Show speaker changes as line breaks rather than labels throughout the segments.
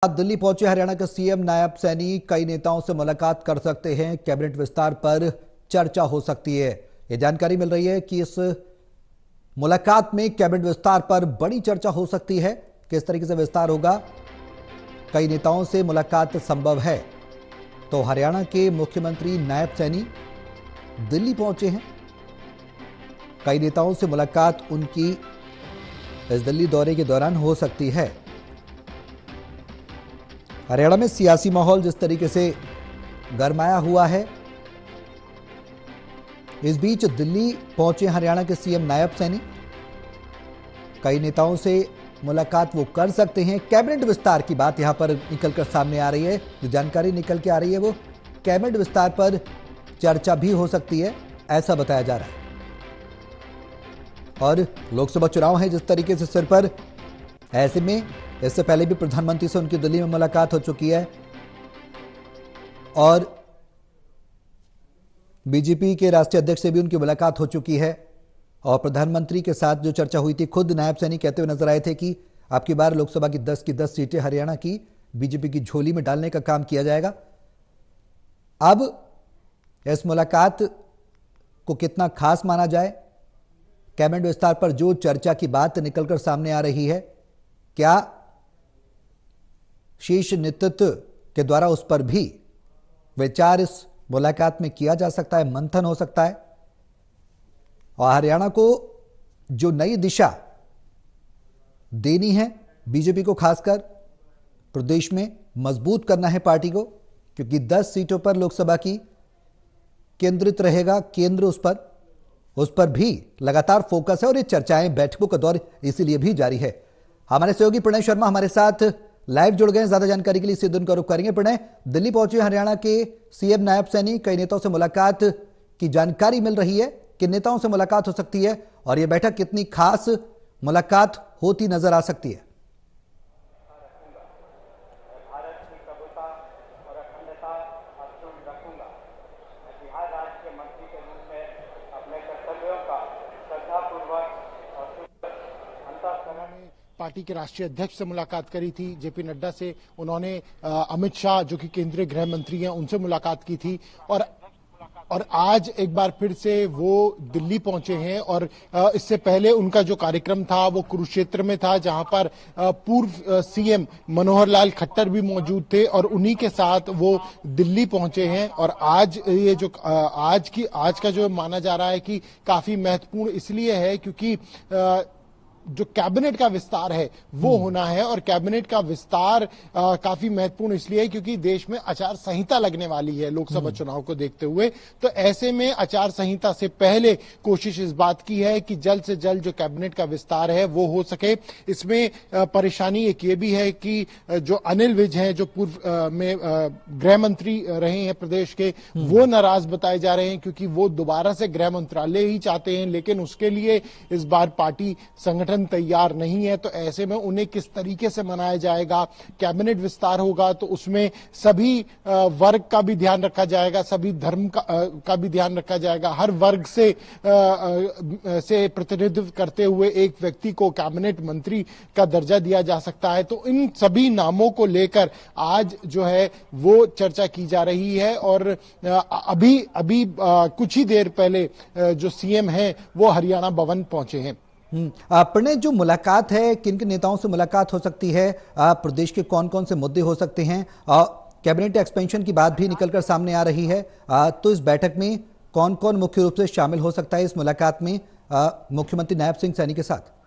दिल्ली पहुंचे हरियाणा के सीएम नायब सैनी कई नेताओं से मुलाकात कर सकते हैं। कैबिनेट विस्तार पर चर्चा हो सकती है। यह जानकारी मिल रही है कि इस मुलाकात में कैबिनेट विस्तार पर बड़ी चर्चा हो सकती है। किस तरीके से विस्तार होगा, कई नेताओं से मुलाकात संभव है। तो हरियाणा के मुख्यमंत्री नायब सैनी दिल्ली पहुंचे हैं। कई नेताओं से मुलाकात उनकी इस दिल्ली दौरे के दौरान हो सकती है। हरियाणा में सियासी माहौल जिस तरीके से गरमाया हुआ है, इस बीच दिल्ली पहुंचे हरियाणा के सीएम नायब सैनी। कई नेताओं से मुलाकात वो कर सकते हैं। कैबिनेट विस्तार की बात यहां पर निकलकर सामने आ रही है। जो जानकारी निकल के आ रही है वो कैबिनेट विस्तार पर चर्चा भी हो सकती है, ऐसा बताया जा रहा है। और लोकसभा चुनाव है जिस तरीके से सिर पर, ऐसे में इससे पहले भी प्रधानमंत्री से उनकी दिल्ली में मुलाकात हो चुकी है और बीजेपी के राष्ट्रीय अध्यक्ष से भी उनकी मुलाकात हो चुकी है। और प्रधानमंत्री के साथ जो चर्चा हुई थी, खुद नायब सैनी कहते हुए नजर आए थे कि अब की बार लोकसभा की 10 सीटें हरियाणा की बीजेपी की झोली में डालने का काम किया जाएगा। अब इस मुलाकात को कितना खास माना जाए, कैबिनेट विस्तार पर जो चर्चा की बात निकलकर सामने आ रही है, क्या शीर्ष नेतृत्व के द्वारा उस पर भी विचार इस मुलाकात में किया जा सकता है, मंथन हो सकता है। और हरियाणा को जो नई दिशा देनी है बीजेपी को, खासकर प्रदेश में मजबूत करना है पार्टी को, क्योंकि 10 सीटों पर लोकसभा की केंद्रित रहेगा केंद्र, उस पर भी लगातार फोकस है। और ये चर्चाएं, बैठकों का दौर इसीलिए भी जारी है। हमारे सहयोगी प्रणय शर्मा हमारे साथ लाइव जुड़ गए। ज्यादा जानकारी के लिए सीधे उनका रुख करेंगे। प्रणय, दिल्ली पहुंचे हरियाणा के सीएम नायब सैनी, कई नेताओं से मुलाकात की जानकारी मिल रही है। किन नेताओं से मुलाकात हो सकती है और यह बैठक कितनी खास मुलाकात होती नजर आ सकती है?
पार्टी के राष्ट्रीय अध्यक्ष से मुलाकात करी थी, जेपी नड्डा से। उन्होंने अमित शाह जो कि केंद्रीय गृह मंत्री हैं, उनसे मुलाकात की थी। और आज एक बार फिर से वो दिल्ली पहुंचे हैं। और इससे पहले उनका जो कार्यक्रम था वो कुरुक्षेत्र में था, जहां पर पूर्व सीएम मनोहर लाल खट्टर भी मौजूद थे और उन्हीं के साथ वो दिल्ली पहुंचे हैं। और आज ये जो आज का जो माना जा रहा है कि काफी महत्वपूर्ण इसलिए है क्योंकि जो कैबिनेट का विस्तार है वो होना है। और कैबिनेट का विस्तार काफी महत्वपूर्ण इसलिए है क्योंकि देश में आचार संहिता लगने वाली है लोकसभा चुनाव को देखते हुए। तो ऐसे में आचार संहिता से पहले कोशिश इस बात की है कि जल्द से जल्द जो कैबिनेट का विस्तार है वो हो सके। इसमें परेशानी एक ये भी है कि जो अनिल विज हैं, जो पूर्व में गृह मंत्री रहे हैं प्रदेश के, वो नाराज बताए जा रहे हैं क्योंकि वो दोबारा से गृह मंत्रालय ही चाहते हैं। लेकिन उसके लिए इस बार पार्टी संगठन तैयार नहीं है। तो ऐसे में उन्हें किस तरीके से मनाया जाएगा, कैबिनेट विस्तार होगा तो उसमें सभी वर्ग का भी ध्यान रखा जाएगा, सभी धर्म का भी ध्यान रखा जाएगा। हर वर्ग से प्रतिनिधित्व करते हुए एक व्यक्ति को कैबिनेट मंत्री का दर्जा दिया जा सकता है। तो इन सभी नामों को लेकर आज जो है वो चर्चा की जा रही है। और अभी कुछ ही देर पहले जो सीएम है वो हरियाणा भवन पहुंचे हैं।
प्रणय, जो मुलाकात है, किन किन नेताओं से मुलाकात हो सकती है, प्रदेश के कौन कौन से मुद्दे हो सकते हैं, कैबिनेट एक्सपेंशन की बात भी निकलकर सामने आ रही है। तो इस बैठक में कौन कौन मुख्य रूप से शामिल हो सकता है इस मुलाकात में मुख्यमंत्री नायब सिंह सैनी के साथ?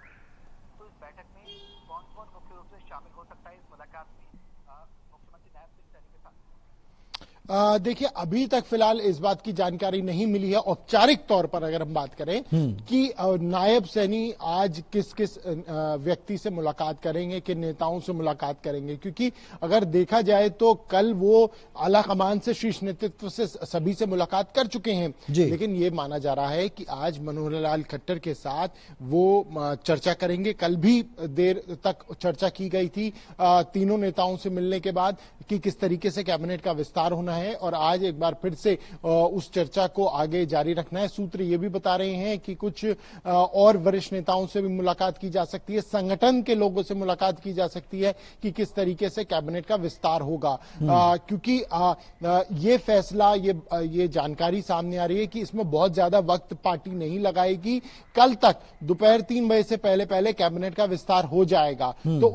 देखिए, अभी तक फिलहाल इस बात की जानकारी नहीं मिली है औपचारिक तौर पर। अगर हम बात करें कि नायब सैनी आज किस किस व्यक्ति से मुलाकात करेंगे, किन नेताओं से मुलाकात करेंगे, क्योंकि अगर देखा जाए तो कल वो आला कमान से, शीर्ष नेतृत्व से सभी से मुलाकात कर चुके हैं। लेकिन ये माना जा रहा है कि आज मनोहर लाल खट्टर के साथ वो चर्चा करेंगे। कल भी देर तक चर्चा की गई थी तीनों नेताओं से मिलने के बाद कि किस तरीके से कैबिनेट का विस्तार विस्तार होना है और आज एक बार फिर से उस चर्चा को आगे जारी रखना है। सूत्र ये भी बता रहे हैं कि कुछ और वरिष्ठ नेताओं से भी मुलाकात की जा सकती है, संगठन के लोगों से मुलाकात की जा सकती है कि किस तरीके से कैबिनेट का विस्तार होगा, क्योंकि ये फैसला, ये जानकारी सामने आ रही है कि इसमें बहुत ज्यादा वक्त पार्टी नहीं लगाएगी। कल तक दोपहर 3 बजे से पहले पहले कैबिनेट का विस्तार हो जाएगा। तो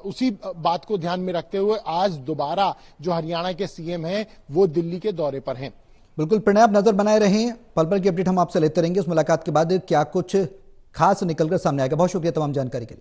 उसी बात को ध्यान में रखते हुए आज दोबारा जो हरियाणा के सीएम हैं वो दिल्ली के दौरे पर हैं।
बिल्कुल प्रणय, आप नजर बनाए रहें, पल पल की अपडेट हम आपसे लेते रहेंगे। उस मुलाकात के बाद क्या कुछ खास निकलकर सामने आएगा। बहुत शुक्रिया तमाम जानकारी के लिए।